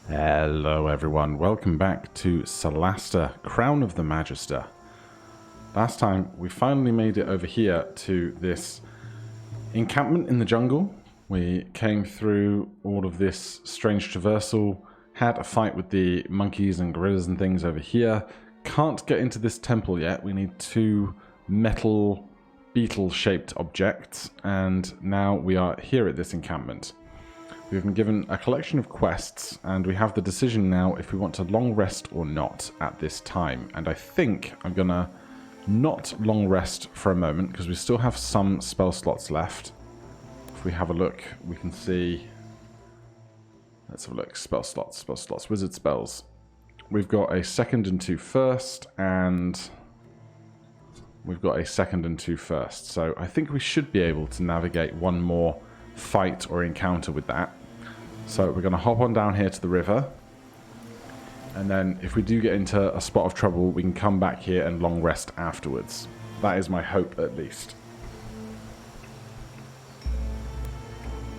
Hello everyone, welcome back to Solasta Crown of the Magister. Last time we finally made it over here to this encampment in the jungle. We came through all of this strange traversal, had a fight with the monkeys and gorillas and things over here. Can't get into this temple yet, we need two metal beetle shaped objects, and now we are here at this encampment. We've been given a collection of quests, and we have the decision now if we want to long rest or not at this time. And I think I'm going to not long rest for a moment, because we still have some spell slots left. If we have a look, we can see... Let's have a look. Spell slots, wizard spells. We've got a second and two first, and we've got a second and two first. So I think we should be able to navigate one more fight or encounter with that. So we're going to hop on down here to the river, and then if we do get into a spot of trouble, we can come back here and long rest afterwards. That is my hope, at least.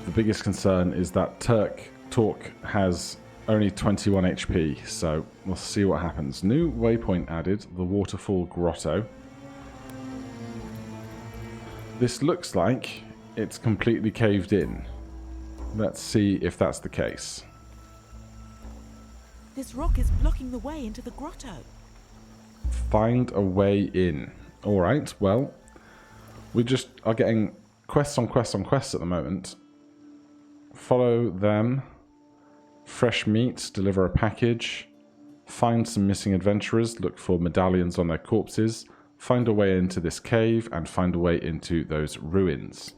The biggest concern is that Torque has only 21 HP, so we'll see what happens. New waypoint added, the Waterfall Grotto. This looks like it's completely caved in. Let's see if that's the case. This rock is blocking the way into the grotto. Find a way in. Alright, well, we just are getting quests on quests on quests at the moment. Follow them. Fresh meat, deliver a package. Find some missing adventurers, look for medallions on their corpses. Find a way into this cave, and find a way into those ruins.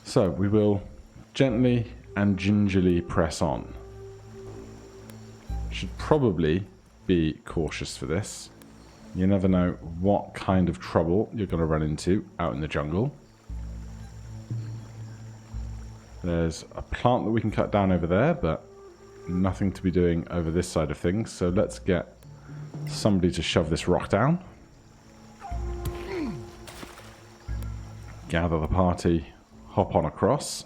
So, we will gently and gingerly press on. Should probably be cautious for this. You never know what kind of trouble you're going to run into out in the jungle. There's a plant that we can cut down over there, but nothing to be doing over this side of things. So let's get somebody to shove this rock down. Gather the party. Hop on across.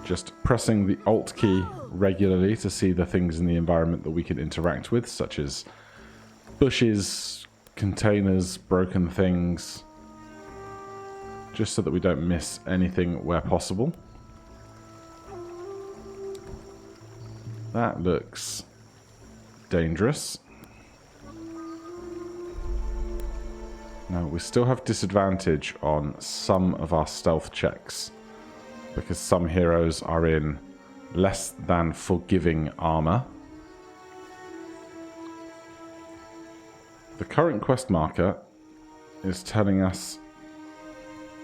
Just pressing the Alt key regularly to see the things in the environment that we can interact with, such as bushes, containers, broken things, just so that we don't miss anything where possible. That looks dangerous. Now, we still have disadvantage on some of our stealth checks, because some heroes are in less than forgiving armor. The current quest marker is telling us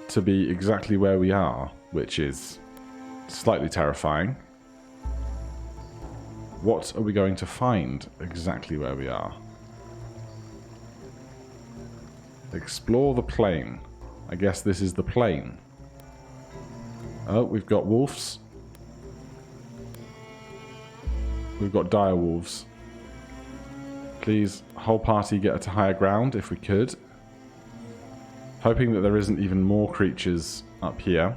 to be exactly where we are, which is slightly terrifying. What are we going to find exactly where we are? Explore the plain. I guess this is the plain. Oh, we've got wolves. We've got dire wolves. Please, whole party, get to higher ground if we could. Hoping that there isn't even more creatures up here.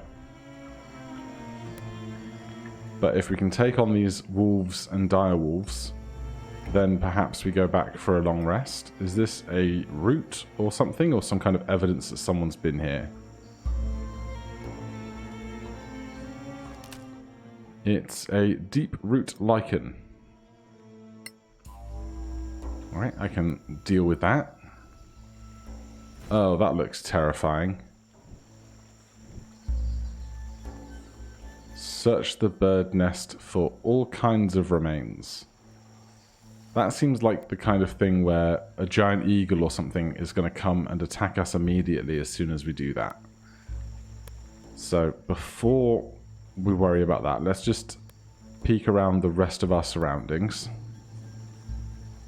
But if we can take on these wolves and dire wolves, then perhaps we go back for a long rest. Is this a route or something, or some kind of evidence that someone's been here? It's a deep root lichen. Alright, I can deal with that. Oh, that looks terrifying. Search the bird nest for all kinds of remains. That seems like the kind of thing where a giant eagle or something is going to come and attack us immediately as soon as we do that. So before we worry about that, let's just peek around the rest of our surroundings.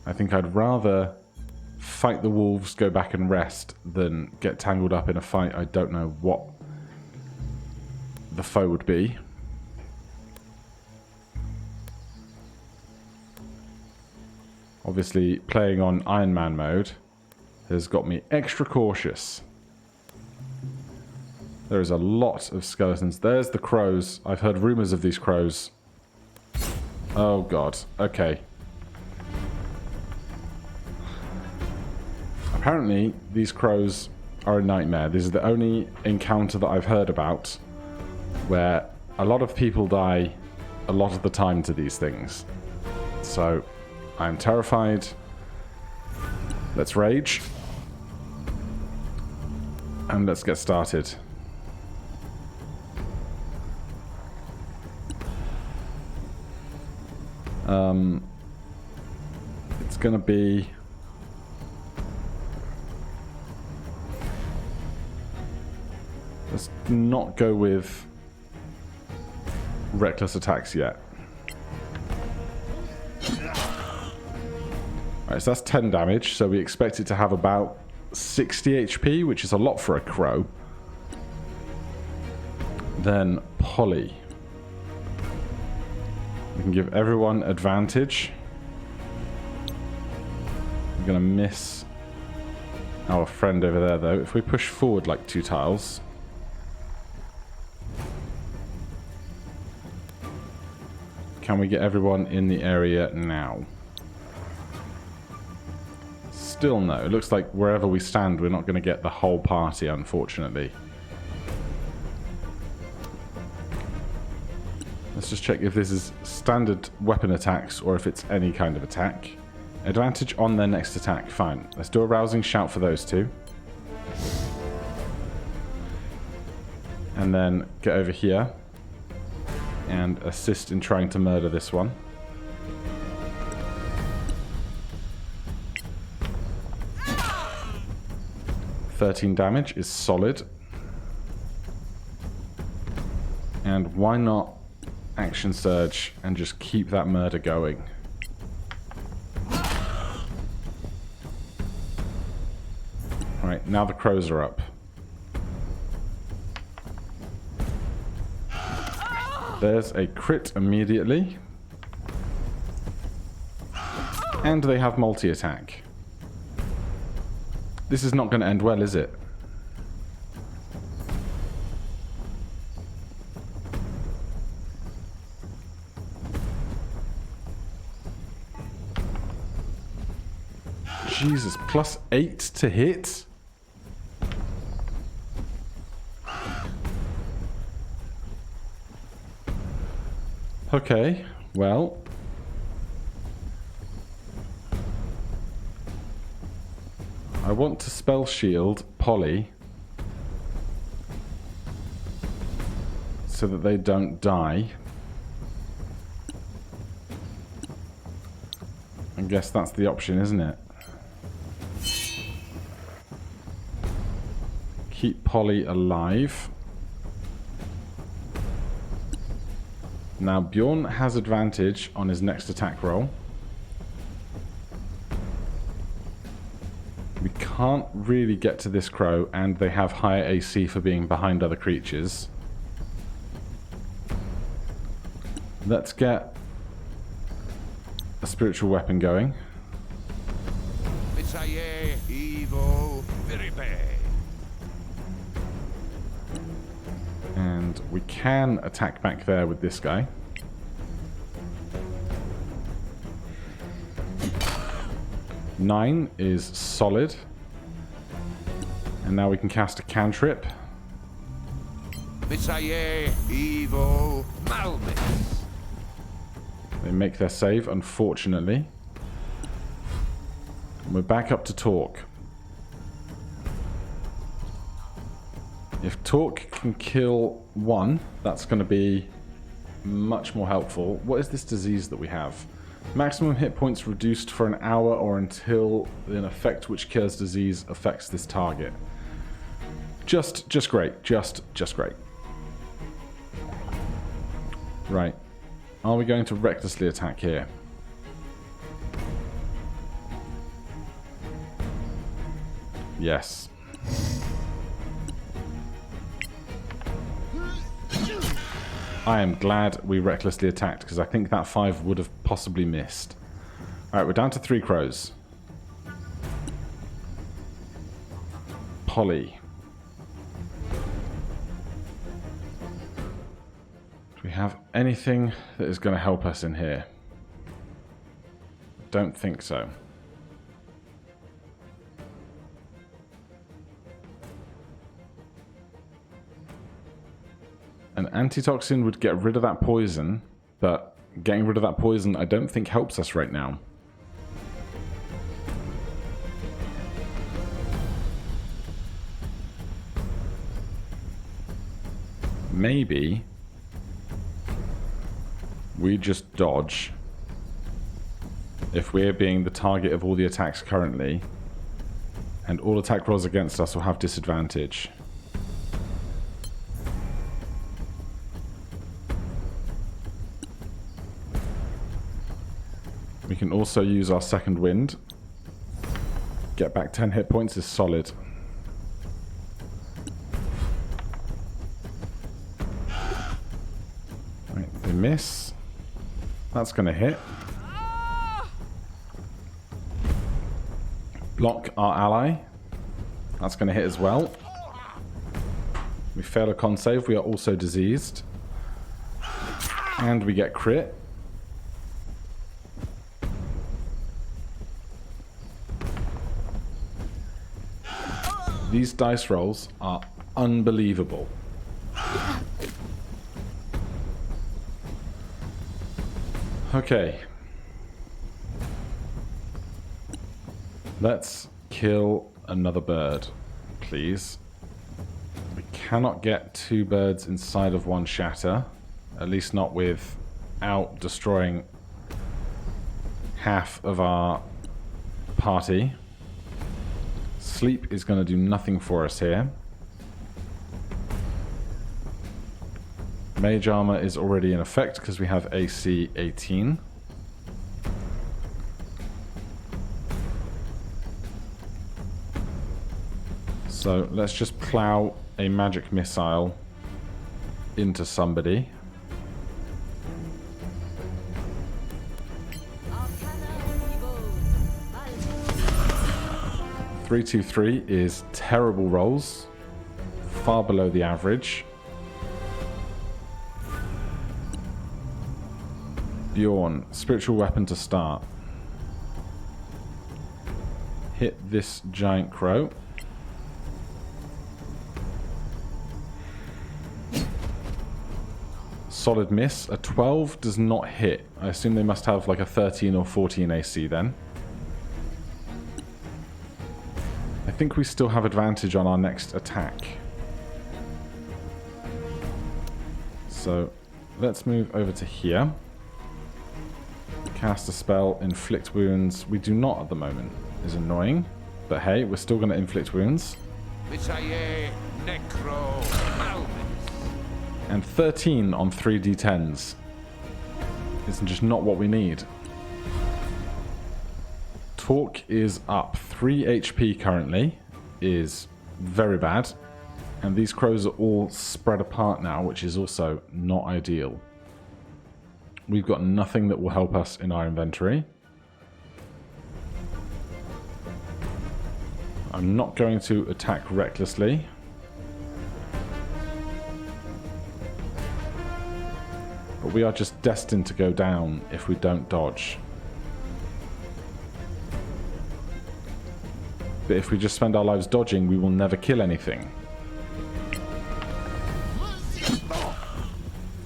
I think I'd rather fight the wolves, go back and rest, than get tangled up in a fight I don't know what the foe would be. Obviously, playing on Iron Man mode has got me extra cautious. There is a lot of skeletons. There's the crows. I've heard rumors of these crows. Oh god. Okay. Apparently, these crows are a nightmare. This is the only encounter that I've heard about where a lot of people die a lot of the time to these things. So, I'm terrified. Let's rage. And let's get started. It's gonna be... Let's not go with reckless attacks yet. Alright, so that's 10 damage, so we expect it to have about 60 HP, which is a lot for a crow. Then Polly. We can give everyone advantage. We're going to miss our friend over there, though. If we push forward like 2 tiles... Can we get everyone in the area now? Still no. It looks like wherever we stand, we're not going to get the whole party, unfortunately. Let's just check if this is standard weapon attacks or if it's any kind of attack. Advantage on their next attack. Fine. Let's do a rousing shout for those two. And then get over here and assist in trying to murder this one. $13 damage is solid. And why not action surge and just keep that murder going? Right, now the crows are up. There's a crit immediately. And they have multi-attack. This is not going to end well, is it? Jesus, +8 to hit? Okay, well... I want to spell shield Polly so that they don't die. I guess that's the option, isn't it? Keep Polly alive. Now Bjorn has advantage on his next attack roll. We can't really get to this crow, and they have higher AC for being behind other creatures. Let's get a spiritual weapon going. And we can attack back there with this guy. Nine is solid. And now we can cast a cantrip. They make their save, unfortunately. And we're back up to talk. If Torque can kill one, that's going to be much more helpful. What is this disease that we have? Maximum hit points reduced for an hour or until an effect which cures disease affects this target. Just great. Just great. Right. Are we going to recklessly attack here? Yes. I am glad we recklessly attacked, because I think that 5 would have possibly missed. Alright, we're down to 3 crows. Polly. Do we have anything that is going to help us in here? Don't think so. An antitoxin would get rid of that poison, but getting rid of that poison I don't think helps us right now. Maybe we just dodge if we're being the target of all the attacks currently, and all attack rolls against us will have disadvantage. We can also use our second wind. Get back 10 hit points is solid. Right, they miss. That's going to hit. Block our ally. That's going to hit as well. We fail a con save. We are also diseased. And we get crit. These dice rolls are unbelievable. Okay. Let's kill another bird, please. We cannot get 2 birds inside of 1 shatter. At least not without destroying half of our party. Sleep is going to do nothing for us here. Mage armor is already in effect because we have AC 18. So let's just plow a magic missile into somebody. Three, 2, 3 is terrible rolls, far below the average. Bjorn, spiritual weapon to start. Hit this giant crow. Solid miss. A 12 does not hit. I assume they must have like a 13 or 14 AC then. I think we still have advantage on our next attack. So let's move over to here. Cast a spell, inflict wounds. We do not at the moment. Is annoying. But hey, we're still going to inflict wounds. And 13 on 3d10s. It's just not what we need. Talk is up. 3 HP currently is very bad. And these crows are all spread apart now, which is also not ideal. We've got nothing that will help us in our inventory. I'm not going to attack recklessly. But we are just destined to go down if we don't dodge. But if we just spend our lives dodging, we will never kill anything.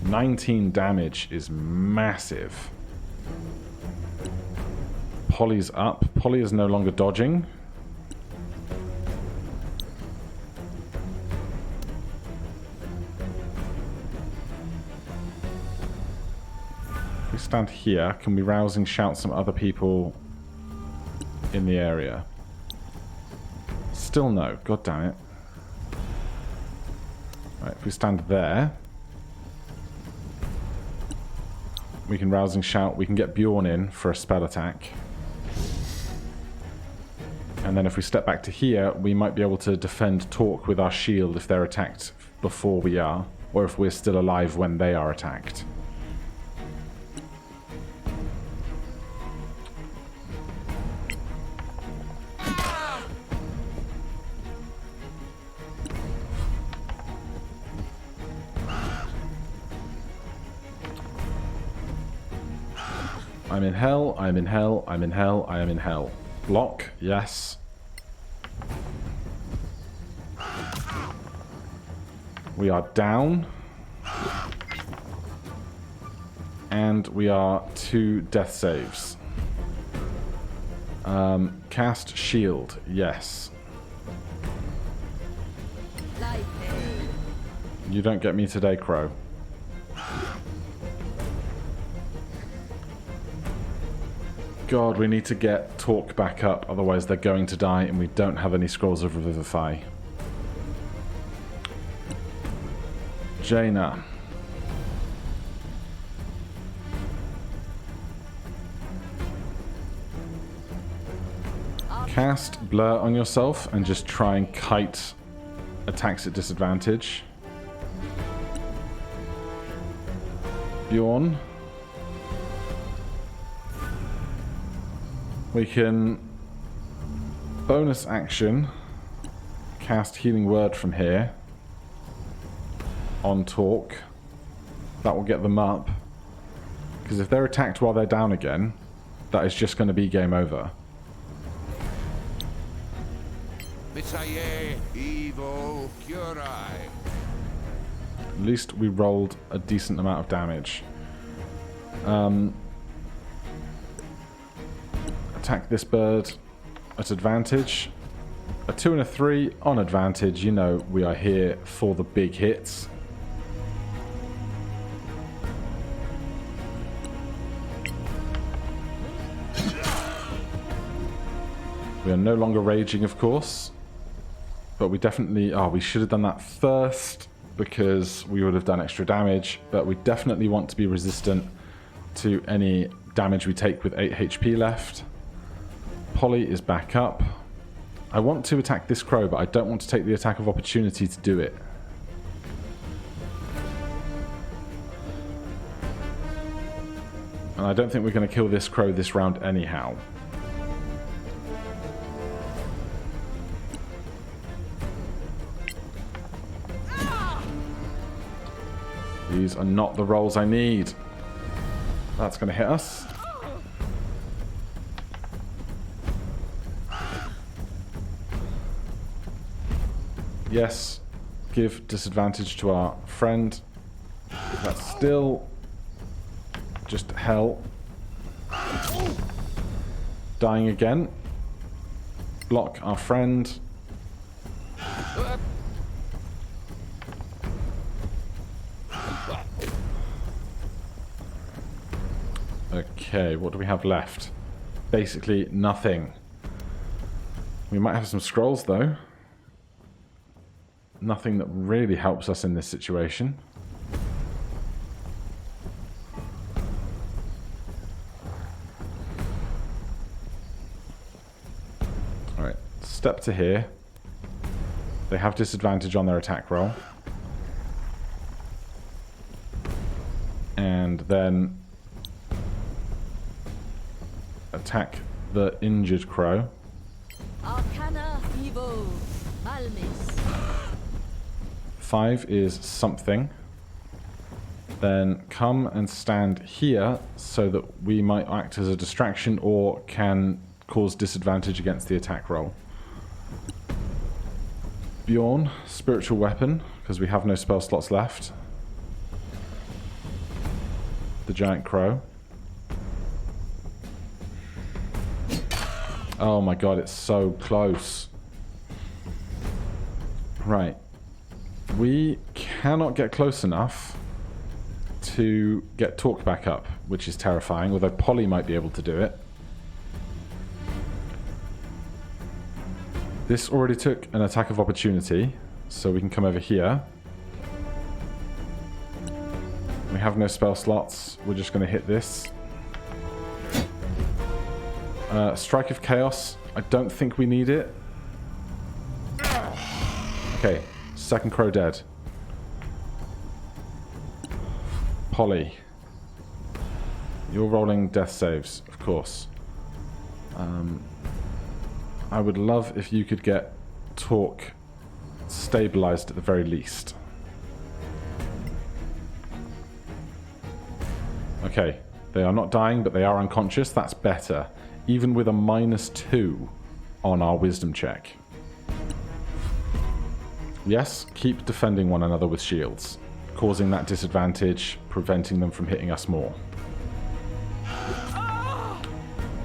19 damage is massive. Polly's up. Polly is no longer dodging. If we stand here, can we rousing shout some other people in the area? Still no. God damn it. Right, if we stand there, we can rousing shout. We can get Bjorn in for a spell attack. And then if we step back to here, we might be able to defend Talk with our shield if they're attacked before we are, or if we're still alive when they are attacked. I'm in hell, I'm in hell, I'm in hell, I am in hell. Block, yes. We are down. And we are 2 death saves. Cast shield, yes. You don't get me today, Crow. God, we need to get Talk back up, otherwise they're going to die, and we don't have any scrolls of Revivify. Jaina. Cast Blur on yourself and just try and kite attacks at disadvantage. Bjorn. We can bonus action cast Healing Word from here on Talk. That will get them up. Because if they're attacked while they're down again, that is just going to be game over. At least we rolled a decent amount of damage. Attack this bird at advantage. A 2 and a 3 on advantage. You know we are here for the big hits. We are no longer raging, of course. But we definitely... Oh, we should have done that first because we would have done extra damage. But we definitely want to be resistant to any damage we take with 8 HP left. Polly is back up. I want to attack this crow, but I don't want to take the attack of opportunity to do it. And I don't think we're going to kill this crow this round anyhow. These are not the rolls I need. That's going to hit us. Yes, give disadvantage to our friend. That's still just hell. Dying again. Block our friend. Okay, what do we have left? Basically nothing. We might have some scrolls though. Nothing that really helps us in this situation. Alright, step to here. They have disadvantage on their attack roll. And then attack the injured crow. Arcana Evo Malmis. 5 is something. Then come and stand here so that we might act as a distraction or can cause disadvantage against the attack roll. Bjorn, spiritual weapon, because we have no spell slots left. The giant crow. Oh my god, it's so close. Right. We cannot get close enough to get Talk back up, which is terrifying, although Polly might be able to do it. This already took an attack of opportunity, so we can come over here. We have no spell slots. We're just going to hit this. Strike of Chaos. I don't think we need it. Okay. Second crow dead. Polly. You're rolling death saves, of course. I would love if you could get Talk stabilized at the very least. Okay. They are not dying, but they are unconscious. That's better. Even with a -2 on our wisdom check. Yes, keep defending one another with shields, causing that disadvantage, preventing them from hitting us more.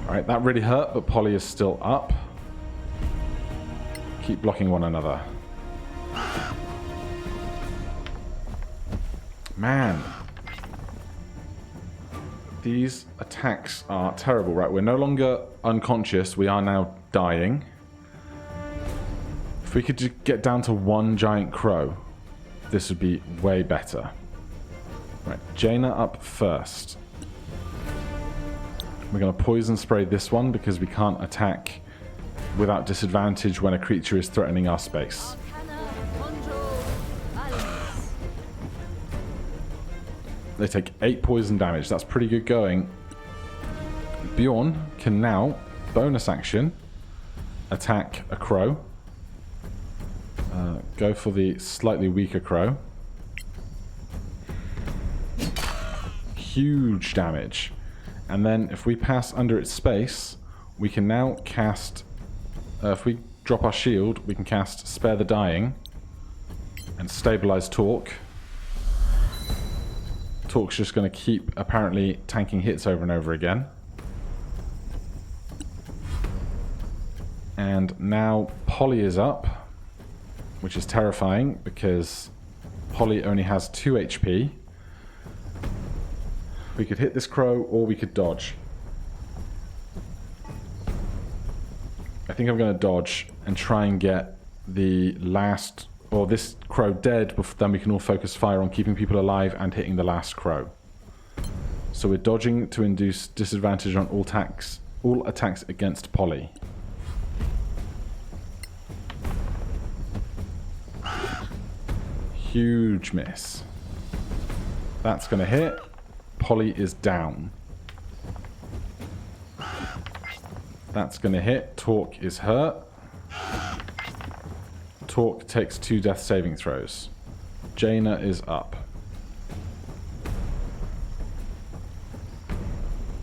Alright, that really hurt, but Polly is still up. Keep blocking one another. Man. These attacks are terrible, right? We're no longer unconscious, we are now dying. If we could just get down to one giant crow, this would be way better. Right, Jaina up first. We're going to poison spray this one because we can't attack without disadvantage when a creature is threatening our space. They take 8 poison damage. That's pretty good going. Bjorn can now, bonus action, attack a crow. Go for the slightly weaker crow. Huge damage. And then if we pass under its space, we can now cast... if we drop our shield, we can cast Spare the Dying and Stabilize Talk. Talk's just going to keep apparently tanking hits over and over again. And now Polly is up, which is terrifying because Polly only has 2 HP. We could hit this crow or we could dodge. I think I'm going to dodge and try and get the last, or this crow dead, but then we can all focus fire on keeping people alive and hitting the last crow. So we're dodging to induce disadvantage on all attacks against Polly. Huge miss. That's going to hit. Polly is down. That's going to hit. Torque is hurt. Torque takes 2 death saving throws. Jaina is up.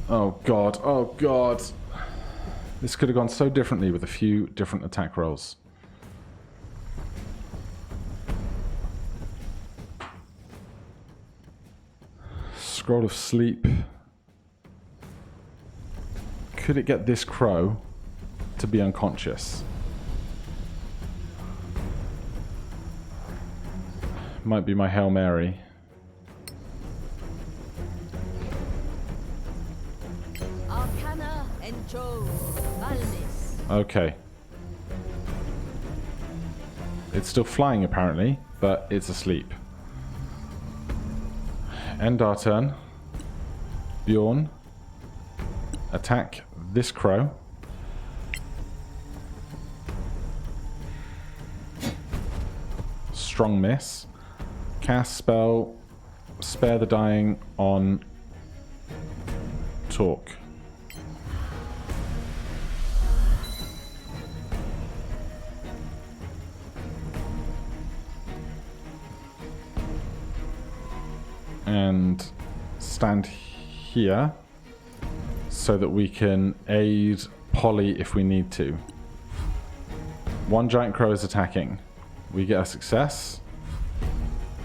Oh god, oh god. This could have gone so differently with a few different attack rolls. Scroll of Sleep. Could it get this crow to be unconscious? Might be my Hail Mary. Okay. It's still flying apparently, but it's asleep. End our turn. Bjorn. Attack this crow. Strong miss. Cast spell. Spare the Dying on Torque. And stand here so that we can aid Polly if we need to. One giant crow is attacking. We get a success.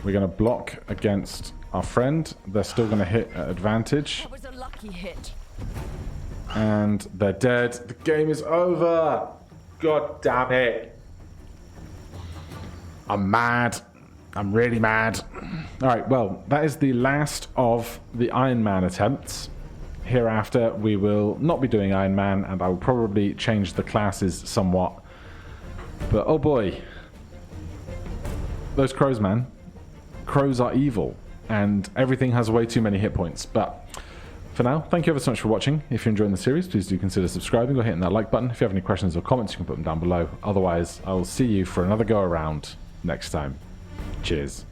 We're going to block against our friend. They're still going to hit at advantage. That was a lucky hit. And they're dead. The game is over. God damn it. I'm mad. I'm really mad. Alright, well, that is the last of the Iron Man attempts. Hereafter, we will not be doing Iron Man, and I will probably change the classes somewhat. But, oh boy. Those crows, man. Crows are evil, and everything has way too many hit points. But, for now, thank you ever so much for watching. If you're enjoying the series, please do consider subscribing or hitting that like button. If you have any questions or comments, you can put them down below. Otherwise, I will see you for another go around next time. Cheers.